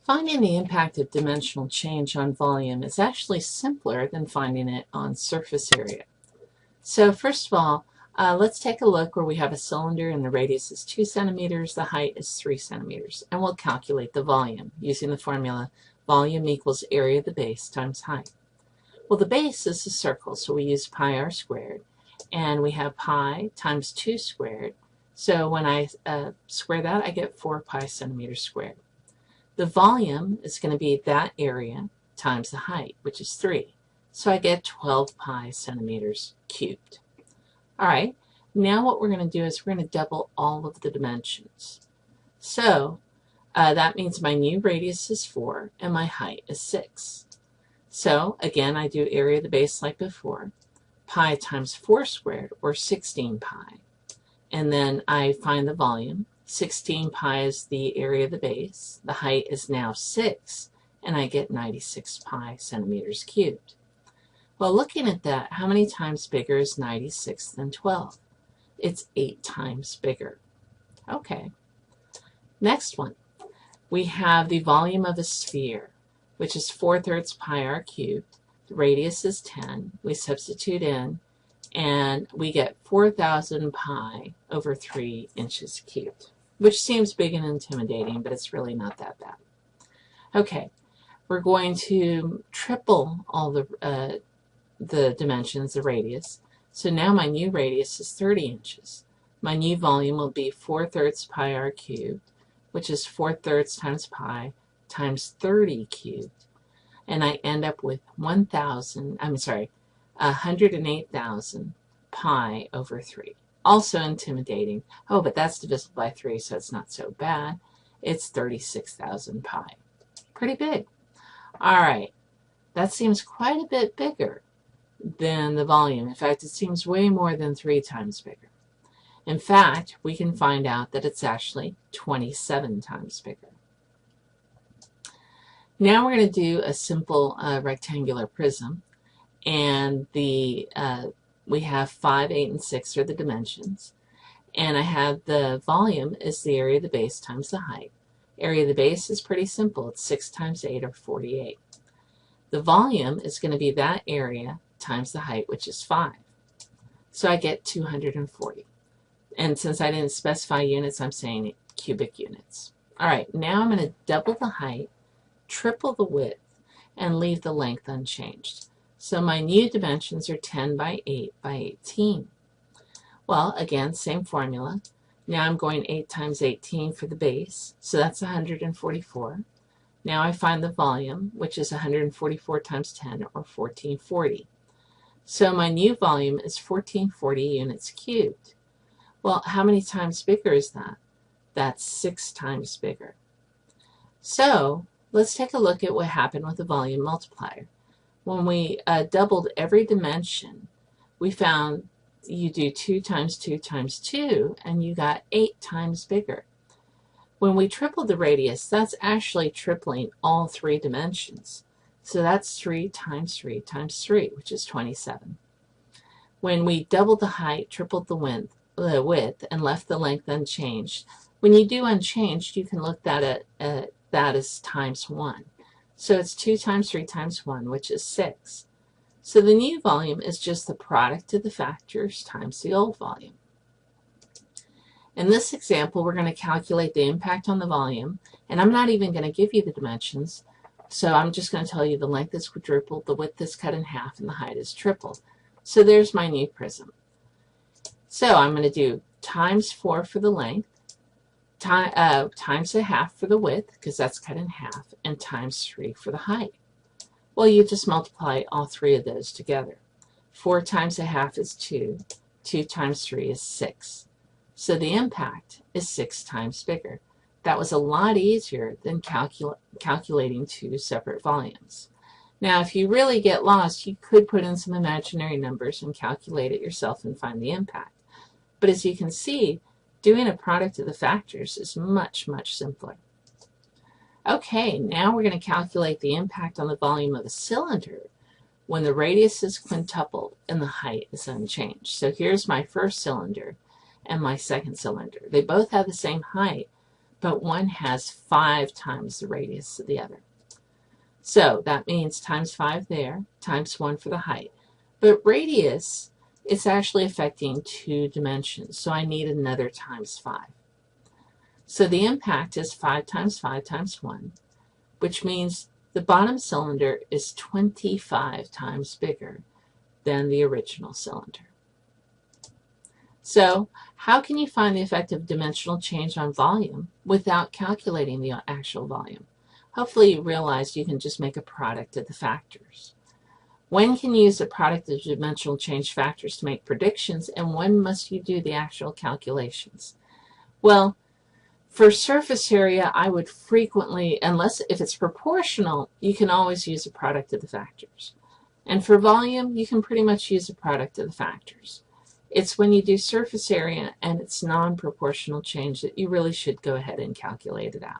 Finding the impact of dimensional change on volume is actually simpler than finding it on surface area. So first of all, let's take a look where we have a cylinder and the radius is 2 centimeters, the height is 3 centimeters, and we'll calculate the volume using the formula volume equals area of the base times height. Well, the base is a circle, so we use pi r squared, and we have pi times 2 squared, so when I square that, I get 4 pi centimeters squared. The volume is going to be that area times the height, which is 3. So I get 12 pi centimeters cubed. All right, now what we're going to do is we're going to double all of the dimensions. So that means my new radius is 4 and my height is 6. So again, I do area of the base like before. Pi times 4 squared, or 16 pi. And then I find the volume. 16 pi is the area of the base. The height is now 6, and I get 96 pi centimeters cubed. Well, looking at that, how many times bigger is 96 than 12? It's 8 times bigger. Okay. Next one. We have the volume of a sphere, which is 4/3 pi r cubed. The radius is 10. We substitute in, and we get 4,000 pi over 3 inches cubed, which seems big and intimidating, but it's really not that bad. Okay, we're going to triple all the dimensions, the radius. So now my new radius is 30 inches. My new volume will be 4/3 pi r cubed, which is 4/3 times pi times 30 cubed. And I end up with 108,000 pi over 3. Also intimidating. Oh, but that's divisible by 3, so it's not so bad. It's 36,000 pi. Pretty big. All right. That seems quite a bit bigger than the volume. In fact, it seems way more than 3 times bigger. In fact, we can find out that it's actually 27 times bigger. Now we're going to do a simple rectangular prism, and we have 5, 8, and 6 are the dimensions, and I have the volume is the area of the base times the height. Area of the base is pretty simple. It's 6 times 8, or 48. The volume is going to be that area times the height, which is 5. So I get 240. And since I didn't specify units, I'm saying cubic units. All right, now I'm going to double the height, triple the width, and leave the length unchanged. So my new dimensions are 10 by 8 by 18. Well, again, same formula. Now I'm going 8 times 18 for the base, so that's 144. Now I find the volume, which is 144 times 10, or 1440. So my new volume is 1440 units cubed. Well, how many times bigger is that? That's 6 times bigger. So let's take a look at what happened with the volume multiplier. When we doubled every dimension, we found you do 2 times 2 times 2, and you got 8 times bigger. When we tripled the radius, that's actually tripling all 3 dimensions. So that's 3 times 3 times 3, which is 27. When we doubled the height, tripled the width, and left the length unchanged, when you do unchanged, you can look at that as times 1. So it's 2 times 3 times 1, which is 6. So the new volume is just the product of the factors times the old volume. In this example, we're going to calculate the impact on the volume, and I'm not even going to give you the dimensions, so I'm just going to tell you the length is quadrupled, the width is cut in half, and the height is tripled. So there's my new prism. So I'm going to do times 4 for the length, times a half for the width, because that's cut in half, and times 3 for the height. Well, you just multiply all 3 of those together. 4 times a half is 2. 2 times 3 is 6. So the impact is 6 times bigger. That was a lot easier than calculating 2 separate volumes. Now, if you really get lost, you could put in some imaginary numbers and calculate it yourself and find the impact. But as you can see, doing a product of the factors is much, much simpler. Okay, now we're going to calculate the impact on the volume of a cylinder when the radius is quintupled and the height is unchanged. So here's my first cylinder and my second cylinder. They both have the same height, but one has 5 times the radius of the other. So that means times 5 there, times 1 for the height. But radius, it's actually affecting 2 dimensions, so I need another times 5. So the impact is 5 times 5 times 1, which means the bottom cylinder is 25 times bigger than the original cylinder. So how can you find the effect of dimensional change on volume without calculating the actual volume? Hopefully you realize you can just make a product of the factors. When can you use the product of dimensional change factors to make predictions, and when must you do the actual calculations? Well, for surface area, I would frequently, unless if it's proportional, you can always use a product of the factors. And for volume, you can pretty much use a product of the factors. It's when you do surface area and it's non-proportional change that you really should go ahead and calculate it out.